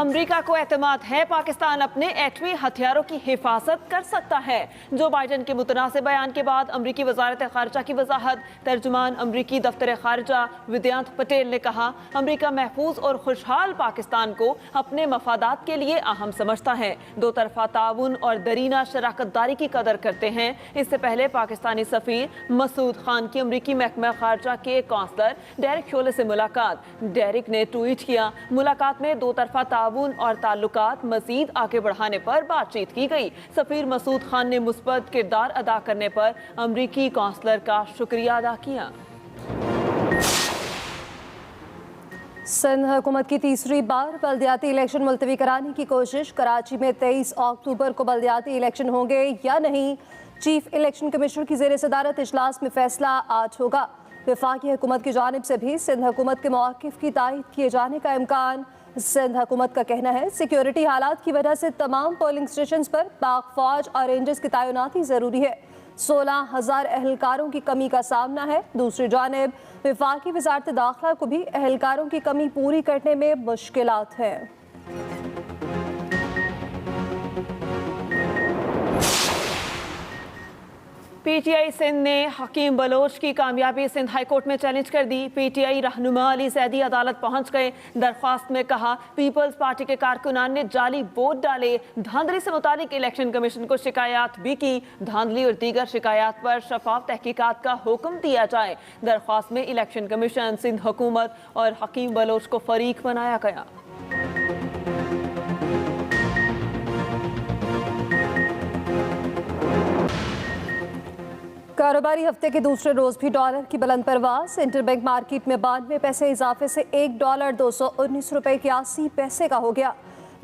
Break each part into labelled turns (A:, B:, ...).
A: अमरीका को एतमाद है पाकिस्तान अपने एटमी हथियारों की हिफाजत कर सकता है। जो बाइडन के मुतनासिब बयान के बाद अमरीकी वजारत खारजा की वजाहत। तर्जुमान अमरीकी दफ्तर खारजा विद्यांत पटेल ने कहा, अमरीका महफूज और खुशहाल पाकिस्तान को अपने मफादात के लिए अहम समझता है। दो तरफा ताउन और दरीना शराकतदारी की कदर करते हैं। इससे पहले पाकिस्तानी सफीर मसूद खान की अमरीकी महकमा खारजा के काउंसलर डेरिक शोले से मुलाकात। डेरिक ने ट्वीट किया, मुलाकात में दो तरफा ताउन और ताल्लुकात मजीद आगे बढ़ाने पर बातचीत की गई। सफीर मसूद खान ने मुस्बत किरदार अदा करने पर अमरीकी काउंसलर का शुक्रिया अदा किया।
B: सिंध हुकूमत की तीसरी बार बल्दियाती इलेक्शन मुलतवी कराने की कोशिश। कराची में 23 अक्टूबर को बल्दियाती इलेक्शन होंगे या नहीं, चीफ इलेक्शन कमिश्नर की ज़ेर सदारत इजलास में फैसला आज होगा। वफाकी हुकूमत की जानिब से भी सिंध हुकूमत के मौक़िफ़ की तायीद किए जाने का इम्कान। सिंध हुकूमत का कहना है, सिक्योरिटी हालात की वजह से तमाम पोलिंग स्टेशन पर पाक फौज और रेंजर्स की तैनाती ज़रूरी है। 16,000 एहलकारों की कमी का सामना है। दूसरी जानिब वफाकी वज़ारत दाखिला को भी एहलकारों की कमी पूरी करने में मुश्किलात हैं।
A: पीटीआई सिंध ने हकीम बलोच की कामयाबी सिंध हाई कोर्ट में चैलेंज कर दी। पीटीआई रहनुमा अली जैदी अदालत पहुंच गए। दरख्वास्त में कहा, पीपल्स पार्टी के कारकुनान ने जाली वोट डाले। धांधली से मुतालिक इलेक्शन कमीशन को शिकायत भी की। धांधली और दीगर शिकायत पर शफाफ तहकीकात का हुक्म दिया जाए। दरख्वास्त में इलेक्शन कमीशन, सिंध हुकूमत और हकीम बलोच को फरीक बनाया गया।
B: कारोबारी हफ्ते के दूसरे रोज भी डॉलर की बुलंद परवास। इंटरबैंक मार्केट में 92 पैसे इजाफे से $1 219 रुपए के 80 पैसे का हो गया।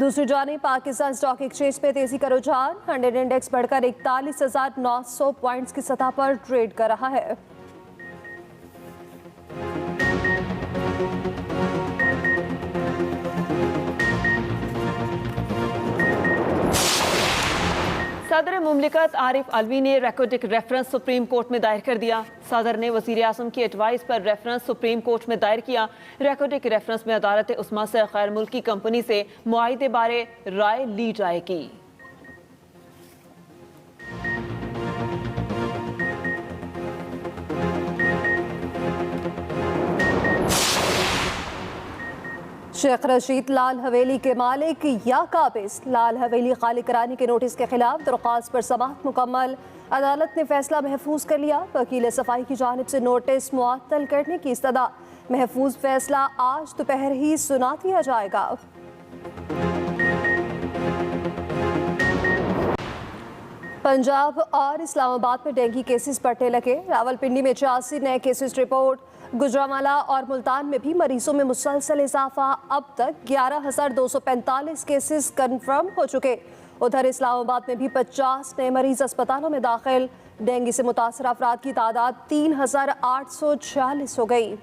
B: दूसरी जानिब पाकिस्तान स्टॉक एक्सचेंज में तेजी का रुझान। 100 इंडेक्स बढ़कर 41,900 पॉइंट्स की सतह पर ट्रेड कर रहा है।
A: सदर मुमलिकत आरिफ अलवी ने रेकोर्डिक रेफरेंस सुप्रीम कोर्ट में दायर कर दिया। सदर ने वज़ीर आज़म की एडवाइस पर रेफरेंस सुप्रीम कोर्ट में दायर किया। रेकोर्डिक रेफरेंस में अदालत उस्मा से गैर मुल्की कंपनी से मुआहिदे बारे राय ली जाएगी।
B: शेख रशीद लाल हवेली के मालिक या काबिज। लाल हवेली खाली कराने के नोटिस के खिलाफ दरख्वास्त पर समाअत मुकम्मल। अदालत ने फैसला महफूज कर लिया। वकील सफाई की जानिब से नोटिस मुअत्तल करने की इस्तदा। महफूज फैसला आज दोपहर ही सुना दिया जाएगा। पंजाब और इस्लामाबाद में डेंगू केसेस बढ़ने लगे। रावलपिंडी में 86 नए केसेस रिपोर्ट। गुजरांवाला और मुल्तान में भी मरीजों में मुसलसल इजाफा। अब तक 11,245 केसेस कंफर्म हो चुके। उधर इस्लामाबाद में भी 50 नए मरीज अस्पतालों में दाखिल। डेंगू से मुतासर अफराद की तादाद 3,846 हो गई।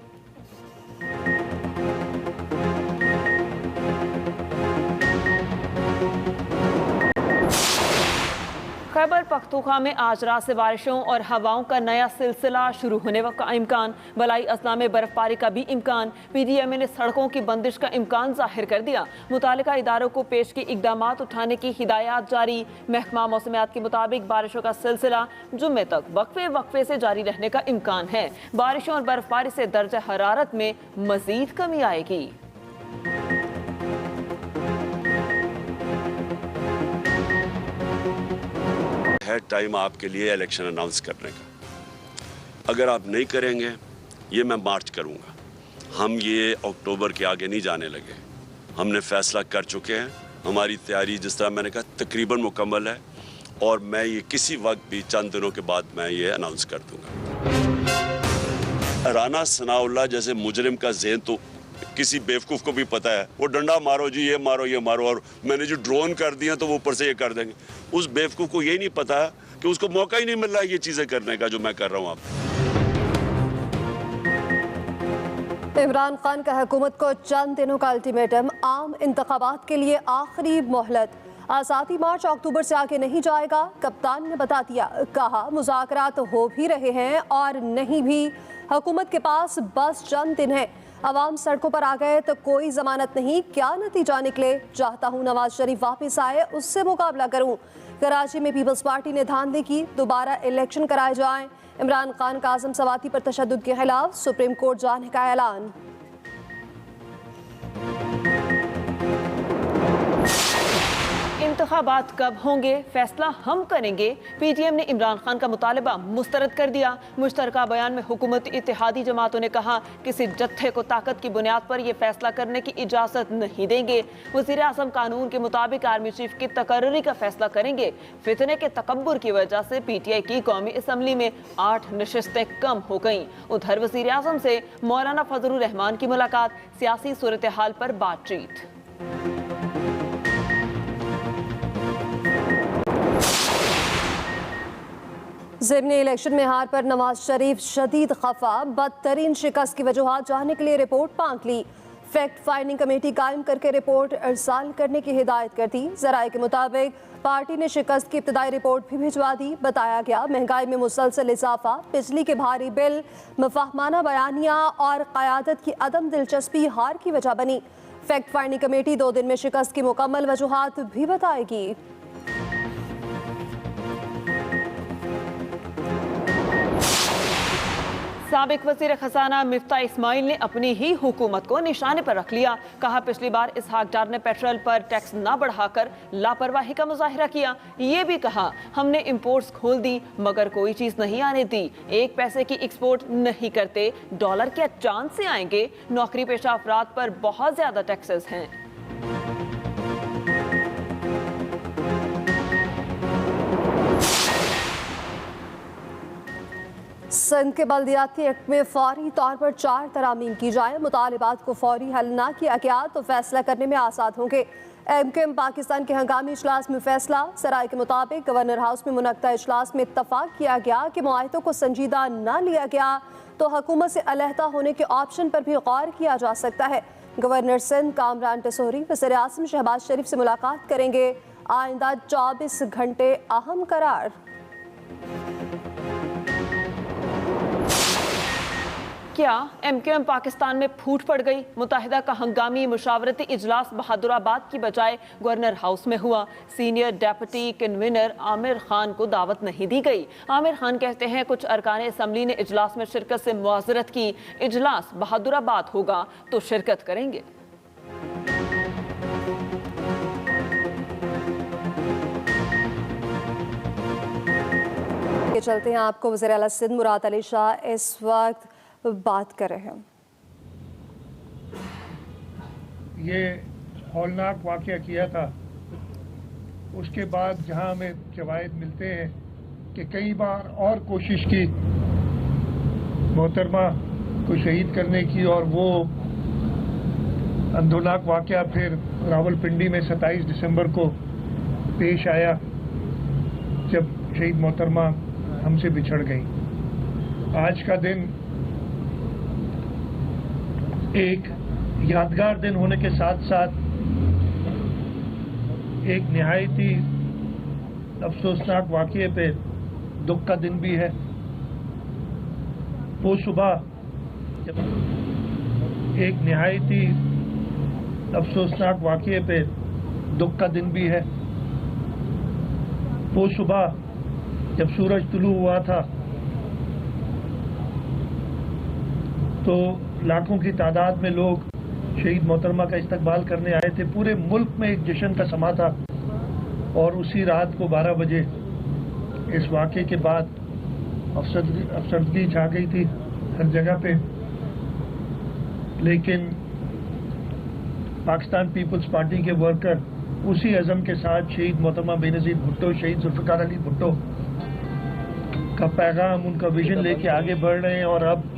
A: खैबर पख्तूनख्वा में आज रात से बारिशों और हवाओं का नया सिलसिला शुरू होने का इम्कान। बलाई अजला में बर्फबारी का भी इम्कान। पीडीएमए ने सड़कों की बंदिश का इम्कान जाहिर कर दिया। मुतालिका इदारों को पेश की इकदामात उठाने की हिदायत जारी। महकमा मौसमियात के मुताबिक बारिशों का सिलसिला जुम्मे तक वक्फे से जारी रहने का इम्कान है। बारिशों और बर्फबारी से दर्जा हरारत में मजीद कमी आएगी।
C: है टाइम आपके लिए इलेक्शन अनाउंस करने का। अगर आप नहीं करेंगे, ये मैं मार्च करूंगा। हम ये अक्टूबर के आगे नहीं जाने लगे। हमने फैसला कर चुके हैं। हमारी तैयारी, जिस तरह मैंने कहा, तकरीबन मुकम्मल है और मैं ये किसी वक्त भी चंद दिनों के बाद मैं ये अनाउंस कर दूंगा। राना सनाउल्लाह जैसे मुजरिम का ज़हन तो किसी बेवकूफ़ को भी पता है। वो डंडा मारो जी, ये मारो, और मैंने जो ड्रोन कर दिया तो वो ऊपर से ये कर देंगे। उस बेवकूफ़ को ये नहीं पता कि उसको मौका ही नहीं मिल रहा है ये चीज़ें करने का जो मैं कर रहा हूँ।
B: इमरान खान का हुकूमत को चंद दिनों का अल्टीमेटम। आम इंतखाबात के लिए आखिरी मोहलत। आज़ादी मार्च अक्टूबर से आगे नहीं जाएगा, कप्तान ने बता दिया। कहा, मुज़ाकरात हो भी रहे हैं और नहीं भी। हुकूमत के पास बस चंद दिन है। عوام سڑکوں پر آ گئے تو کوئی ضمانت نہیں کیا نتیجہ نکلے. چاہتا ہوں نواز شریف واپس آئے, اس سے مقابلہ کروں. کراچی میں پیپلز پارٹی نے دھاندلی کی, دوبارہ الیکشن کرائے جائیں. عمران خان کا عزم سواتی پر تشدد کے خلاف سپریم کورٹ جانے کا اعلان.
A: انتخابات کب ہوں گے فیصلہ ہم کریں گے. پی ٹی ایم نے عمران خان کا مطالبہ مسترد کر دیا. مشترکہ بیان میں حکومت اتحادی جماعتوں نے کہا کسی جتھے کو طاقت کی بنیاد پر یہ فیصلہ کرنے کی اجازت نہیں دیں گے. وزیر اعظم قانون کے مطابق آرمی چیف کی تقرری کا فیصلہ کریں گے. فتنے کے تکبر کی وجہ سے پی ٹی آئی کی قومی اسمبلی میں 8 نشستیں کم ہو گئیں. ادھر وزیر اعظم سے مولانا فضل الرحمان کی ملاقات, سیاسی صورتحال پر بات چیت.
B: ضمن الیکشن میں ہار پر نواز شریف شدید خفا, بدترین شکست کی وجوہات جاننے کے لیے رپورٹ مانگ لی. فیکٹ فائنڈنگ کمیٹی قائم کر کے رپورٹ ارسال کرنے کی ہدایت کر دی. ذرائع کے مطابق پارٹی نے شکست کی ابتدائی رپورٹ بھی بھجوا دی. بتایا گیا مہنگائی میں مسلسل اضافہ, بجلی کے بھاری بل, مفاہمانہ بیانیہ اور قیادت کی عدم دلچسپی ہار کی وجہ بنی. فیکٹ فائنڈنگ کمیٹی 2 دن میں شکست کی مکمل وجوہات بھی بتائے گی.
A: سابق وزیر خزانہ مفتاح اسماعیل نے اپنی ہی حکومت کو نشانے پر رکھ لیا. کہا پچھلی بار اسحاق ڈار نے پیٹرول پر ٹیکس نہ بڑھا کر لاپرواہی کا مظاہرہ کیا. یہ بھی کہا ہم نے امپورٹس کھول دی مگر کوئی چیز نہیں آنے دی. 1 پیسے کی ایکسپورٹ نہیں کرتے, ڈالر کیا چاند سے آئیں گے. نوکری پیشہ افراد پر بہت زیادہ ٹیکسز ہیں.
B: سندھ کے بلدیاتی ایکٹ میں فوری طور پر 4 ترامیم کی جائے. مطالبات کو فوری حل نہ کیا گیا تو فیصلہ کرنے میں آزاد ہوں گے. ایم کیو ایم پاکستان کے ہنگامی اجلاس میں فیصلہ. ذرائع کے مطابق گورنر ہاؤس میں منعقدہ اجلاس میں اتفاق کیا گیا کہ معاہدوں کو سنجیدہ نہ لیا گیا تو حکومت سے علیحدہ ہونے کے آپشن پر بھی غور کیا جا سکتا ہے. گورنر سندھ کامران ٹسوری وزیر اعظم شہباز شریف سے ملاقات کریں گے. آئندہ 24 گھنٹے اہم قرار.
A: کیا ایم کیو ایم پاکستان میں پھوٹ پڑ گئی. متحدہ کا ہنگامی مشاورتی اجلاس بہادر آباد کی بجائے گورنر ہاؤس میں ہوا. Senior deputy convener Aamir Khan کو دعوت نہیں دی گئی. عامر خان کہتے ہیں کچھ ارکان اسمبلی نے اجلاس میں شرکت سے معذرت کی. اجلاس بہادر آباد ہوگا تو شرکت کریں گے.
B: چلتے ہیں آپ کو وزیر اعلیٰ سندھ مراد علی شاہ اس وقت بات کر رہے ہیں.
D: یہ ہولناک واقعہ کیا تھا. اس کے بعد جہاں ہمیں شواہد ملتے ہیں کہ کئی بار اور کوشش کی محترمہ کو شہید کرنے کی, اور وہ اندھوناک واقعہ پھر راولپنڈی میں 27 دسمبر کو پیش آیا جب شہید محترمہ ہم سے بچھڑ گئی. آج کا دن ایک یادگار دن ہونے کے ساتھ ساتھ ایک نہایتی افسوسناک واقعے پہ دکھ کا دن بھی ہے. وہ صبح ایک نہایتی افسوسناک واقعے پہ دکھ کا دن بھی ہے. وہ صبح جب سورج طلوع ہوا تھا تو لاکھوں کی تعداد میں لوگ شہید محترمہ کا استقبال کرنے آئے تھے. پورے ملک میں ایک جشن کا سما تھا. اور اسی رات کو 12 بجے اس واقعے کے بعد افسردگی چھا گئی تھی ہر جگہ پہ. لیکن پاکستان پیپلز پارٹی کے ورکر اسی عزم کے ساتھ شہید محترمہ بینظیر بھٹو, شہید ذوالفقار علی بھٹو کا پیغام, ان کا ویژن لے کے آگے بڑھ رہے ہیں. اور اب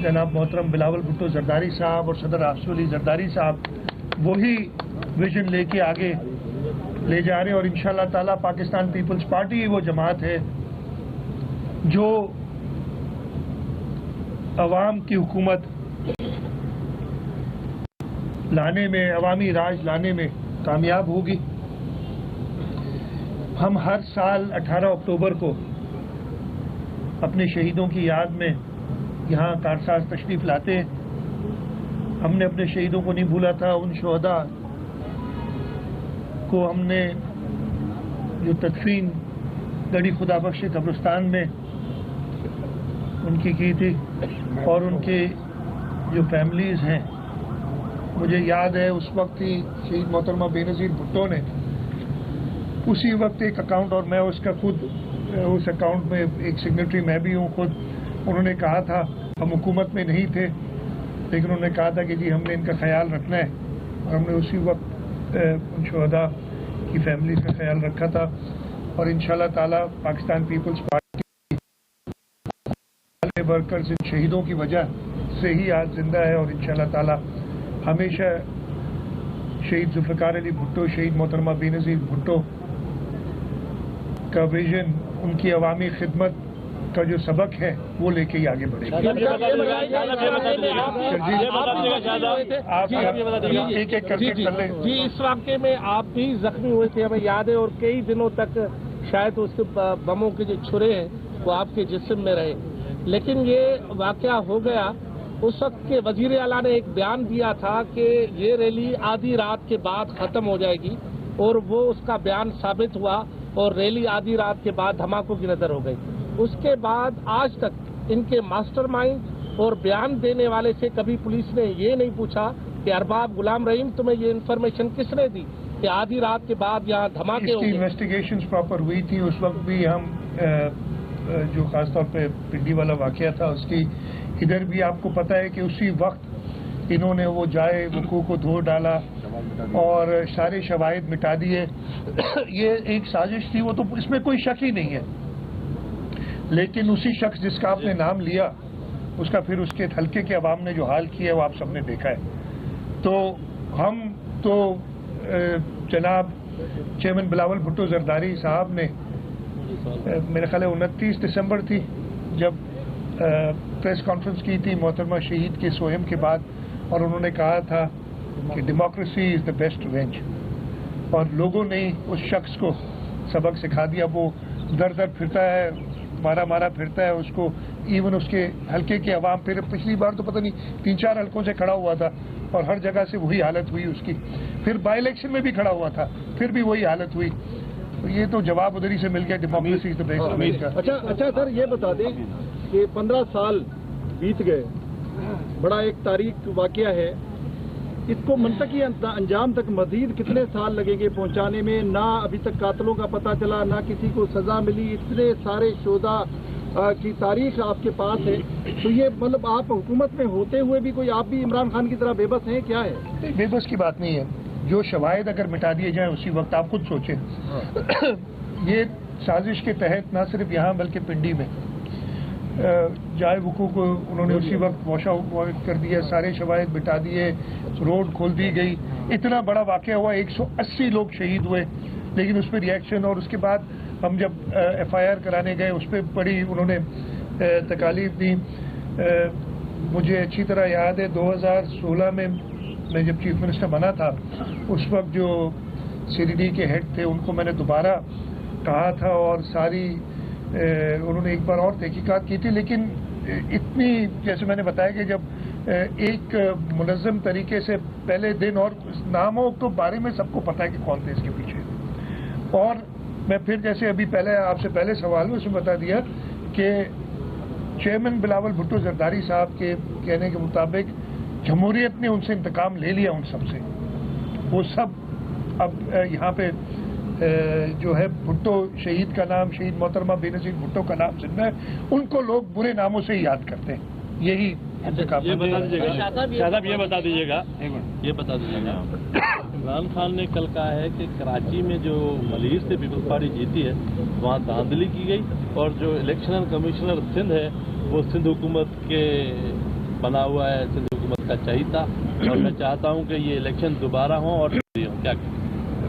D: جناب محترم بلاول بھٹو زرداری صاحب اور صدر آصف علی زرداری صاحب وہی ویژن لے کے آگے لے جا رہے ہیں. اور انشاءاللہ تعالیٰ پاکستان پیپلز پارٹی وہ جماعت ہے جو عوام کی حکومت لانے میں, عوامی راج لانے میں کامیاب ہوگی. ہم ہر سال 18 اکتوبر کو اپنے شہیدوں کی یاد میں یہاں کارساز تشریف لاتے ہیں. हमने अपने शहीदों को नहीं भूला था। उन शहदा को हमने जो तदफीन गढ़ी खुदा बख्श कब्रिस्तान में उनकी की थी, और उनके जो फैमिलीज़ हैं, मुझे याद है उस वक्त ही शहीद मोहतरमा बेनज़ीर भुट्टो ने उसी वक्त एक अकाउंट, और मैं उसका खुद उस अकाउंट में एक सिग्नेटरी मैं भी हूँ खुद, उन्होंने कहा था, हम हुकूमत में नहीं थे लेकिन उन्होंने कहा था कि जी हमने इनका ख्याल रखना है, और हमने उसी वक्त उन शहदा की फैमिलीज़ का ख्याल रखा था। और इंशाल्लाह ताला पाकिस्तान पीपल्स पार्टी वर्कर्स इन शहीदों की वजह से ही आज जिंदा है, और इंशाल्लाह ताला हमेशा शहीद जुल्फ़िकार अली भुट्टो, शहीद मोहतरमा बेनज़ीर भुट्टो का विजन, उनकी अवामी खिदमत का जो सबक है वो लेके ही आगे बढ़ेगा। एक एक करके कर ले।
E: जी, इस वाक़े में आप भी जख्मी हुए थे, हमें याद है, और कई दिनों तक शायद उसके बमों के जो छुरे हैं वो आपके जिस्म में रहे, लेकिन ये वाक़या हो गया। उस वक्त के वजीर आला ने एक बयान दिया था कि ये रैली आधी रात के बाद ख़त्म हो जाएगी, और वो उसका बयान साबित हुआ और रैली आधी रात के बाद धमाकों की नज़र हो गई। उसके बाद आज तक इनके मास्टरमाइंड और बयान देने वाले से कभी पुलिस ने ये नहीं पूछा कि अरबाब गुलाम रहीम तुम्हें ये इन्फॉर्मेशन किसने दी कि आधी रात के बाद यहाँ धमाके होंगे।
D: इन्वेस्टिगेशंस प्रॉपर हुई थी, उस वक्त भी हम जो खासतौर पे पिंडी वाला वाकया था उसकी, इधर भी आपको पता है कि उसी वक्त इन्होंने वो जाए वकूअ को धो डाला और सारे शवाहिद मिटा दिए। ये एक साजिश थी, वो तो इसमें कोई शक ही नहीं है, लेकिन उसी शख्स जिसका आपने नाम लिया उसका फिर उसके हल्के के अवाम ने जो हाल किया वो आप सबने देखा है। तो हम तो जनाब चेयरमैन बिलावल भुट्टो जरदारी साहब ने, मेरे ख्याल है 29 दिसंबर थी जब प्रेस कॉन्फ्रेंस की थी मोहतरमा शहीद के सोहम के बाद, और उन्होंने कहा था कि democracy is the best revenge, और लोगों ने उस शख्स को सबक सिखा दिया। वो दर दर फिरता है, मारा मारा फिरता है, उसको इवन उसके हल्के के अवाम, फिर पिछली बार तो पता नहीं 3-4 हल्कों से खड़ा हुआ था और हर जगह से वही हालत हुई उसकी, फिर बाई इलेक्शन में भी खड़ा हुआ था फिर भी वही हालत हुई। तो ये तो जवाब उधर ही से मिल गया, democracy is the best revenge का।
F: अच्छा सर, ये बता दें कि 15 साल बीत गए, बड़ा एक तारीख वाकया है, इसको मंतकी अंजाम तक मजीद कितने साल लगेंगे पहुंचाने में? ना अभी तक कातलों का पता चला, ना किसी को सजा मिली, इतने सारे शोधा की तारीख आपके पास है, तो ये मतलब आप हुकूमत में होते हुए भी कोई, आप भी इमरान खान की तरह बेबस हैं क्या है?
D: बेबस की बात नहीं है, जो शवाहिद अगर मिटा दिए जाएं उसी वक्त, आप खुद सोचें। ये साजिश के तहत ना सिर्फ यहाँ बल्कि पिंडी में जाए वकू को उन्होंने उसी वक्त वॉश आउट कर दिया, सारे शवाहिद मिटा दिए, रोड खोल दी गई, इतना बड़ा वाक़या हुआ, 180 लोग शहीद हुए, लेकिन उस पर रिएक्शन, और उसके बाद हम जब FIR कराने गए उस पर बड़ी उन्होंने तकालीफ दी। मुझे अच्छी तरह याद है 2016 में मैं जब चीफ मिनिस्टर बना था, उस वक्त जो CDD के हेड थे उनको मैंने दोबारा कहा था, और सारी उन्होंने एक बार और तहकीकात की थी, लेकिन इतनी, जैसे मैंने बताया कि जब एक मुनज़्ज़म तरीके से पहले दिन, और नामों तो बारे में सबको पता है कि कौन थे इसके पीछे। और मैं फिर जैसे अभी पहले आपसे पहले सवाल में उसमें बता दिया कि चेयरमैन बिलावल भुट्टो जरदारी साहब के कहने के मुताबिक जमहूरियत ने उनसे इंतकाम ले लिया, उन सब से। वो सब अब यहाँ पे जो है भुट्टो शहीद का नाम, शहीद मोहतरमा बेनज़ीर भुट्टो का नाम जिंदा है, उनको लोग बुरे नामों से ही याद करते हैं। यही
G: ये बता दीजिएगा इमरान खान ने कल कहा है कि कराची में जो मलीर से पीपल्स पार्टी जीती है वहाँ धांधली की गई, और जो इलेक्शन कमिश्नर सिंध है वो सिंध हुकूमत के बना हुआ है, सिंध हुकूमत का चाहिए, और मैं चाहता हूँ कि ये इलेक्शन दोबारा हो। और क्या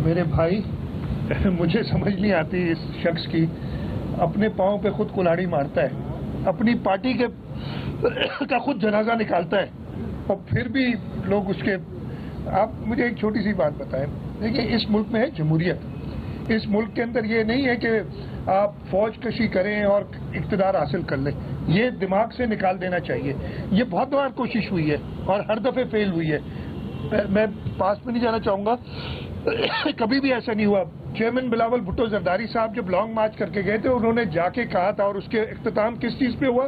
D: मेरे भाई, मुझे समझ नहीं आती इस शख्स की, अपने पाँव पे खुद कुल्हाड़ी मारता है, अपनी पार्टी के का खुद जनाजा निकालता है, और फिर भी लोग उसके। आप मुझे एक छोटी सी बात बताएं, देखिए इस मुल्क में है जमहूरियत, इस मुल्क के अंदर ये नहीं है कि आप फौज कशी करें और इक़्तिदार हासिल कर लें, ये दिमाग से निकाल देना चाहिए। ये बहुत बार कोशिश हुई है और हर दफ़े फेल हुई है। मैं पास में नहीं जाना चाहूँगा, कभी भी ऐसा नहीं हुआ। चेयरमैन बिलावल भुट्टो जरदारी साहब जब लॉन्ग मार्च करके गए थे, उन्होंने जाके कहा था, और उसके इख्तिताम किस चीज़ पे हुआ?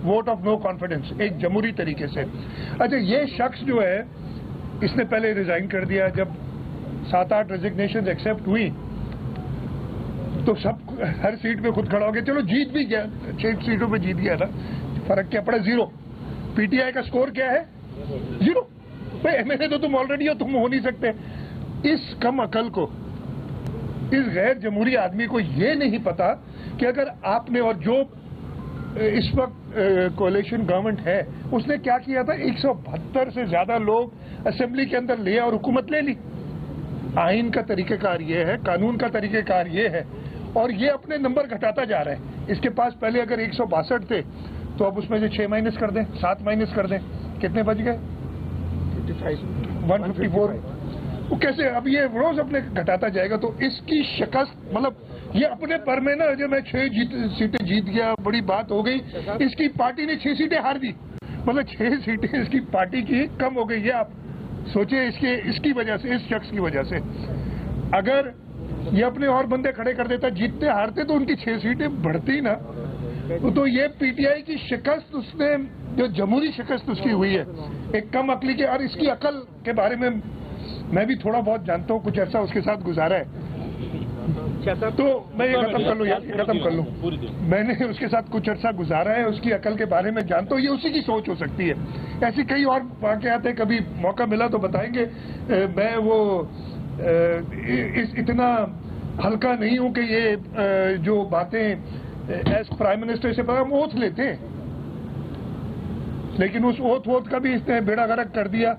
D: वोट ऑफ नो कॉन्फिडेंस, एक जमहूरी तरीके से। अच्छा, ये शख्स जो है, इसने पहले रिजाइन कर दिया। जब 7-8 रेजिग्नेशन एक्सेप्ट हुई तो सब हर सीट पे खुद खड़ा हो गया। चलो जीत भी गया, 6 सीटों पे जीत गया था, फर्क क्या पड़ा? 0। पीटीआई का स्कोर क्या है? 0। भाई एमएलए तो तुम ऑलरेडी हो, तुम हो नहीं सकते। इस कम अकल को, इस गैर जमहूरी आदमी को ये नहीं पता कि अगर आपने, और जो इस वक्त कोalition गवर्नमेंट है, उसने क्या किया था? 172 से ज्यादा लोग असेंबली के अंदर लिए और हुकूमत ले ली। आइन का तरीक़ेकार ये है, कानून का तरीक़ेकार ये है, और ये अपने नंबर घटाता जा रहा है। इसके पास पहले अगर 162 थे तो अब उसमें से 6 माइनस कर दें, 7 माइनस कर दें, कितने बच गए? 154। वो कैसे? अब ये रोज अपने घटाता जाएगा। तो इसकी शिकस्त, मतलब ये अपने पर में ना, जो मैं 6 सीटें जीत गया, बड़ी बात हो गई। इसकी पार्टी ने 6 सीटें हार दी, मतलब 6 सीटें इसकी पार्टी की कम हो गई। ये आप सोचिए, इसकी वजह से, इस शख्स की वजह से। अगर ये अपने और बंदे खड़े कर देता, जीतते हारते, तो उनकी 6 सीटें बढ़ती ना। तो ये पीटीआई की शिकस्त, उसने जो जमहूरी शिकस्त उसकी हुई है, एक कम अकली के। और इसकी अकल के बारे में मैं भी थोड़ा बहुत जानता हूँ, कुछ अर्सा उसके साथ गुजारा है। तो मैं ये खत्म कर लूँ, खत्म कर लूँ। मैंने उसके साथ कुछ अर्सा गुजारा है, उसकी अकल के बारे में जानता हूँ। ये उसी की सोच हो सकती है। ऐसी कई और वाक़यात हैं, कभी मौका मिला तो बताएंगे। मैं वो इतना हल्का नहीं हूँ कि ये जो बातें एज प्राइम मिनिस्टर से पता, हम ओथ लेते हैं, लेकिन उस ओथ का भी इसने बेड़ा गर्क कर दिया।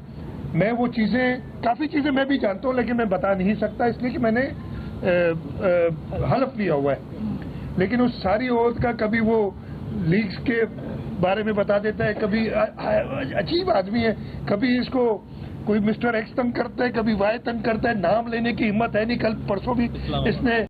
D: मैं वो चीज़ें, काफ़ी चीज़ें मैं भी जानता हूँ, लेकिन मैं बता नहीं सकता, इसलिए कि मैंने हलफ लिया हुआ है। लेकिन उस सारी ओथ का कभी वो लीग्स के बारे में बता देता है, कभी अजीब आदमी है, कभी इसको कोई मिस्टर एक्स तंग करता है, कभी वाई तंग करता है, नाम लेने की हिम्मत है नहीं। कल परसों भी इसने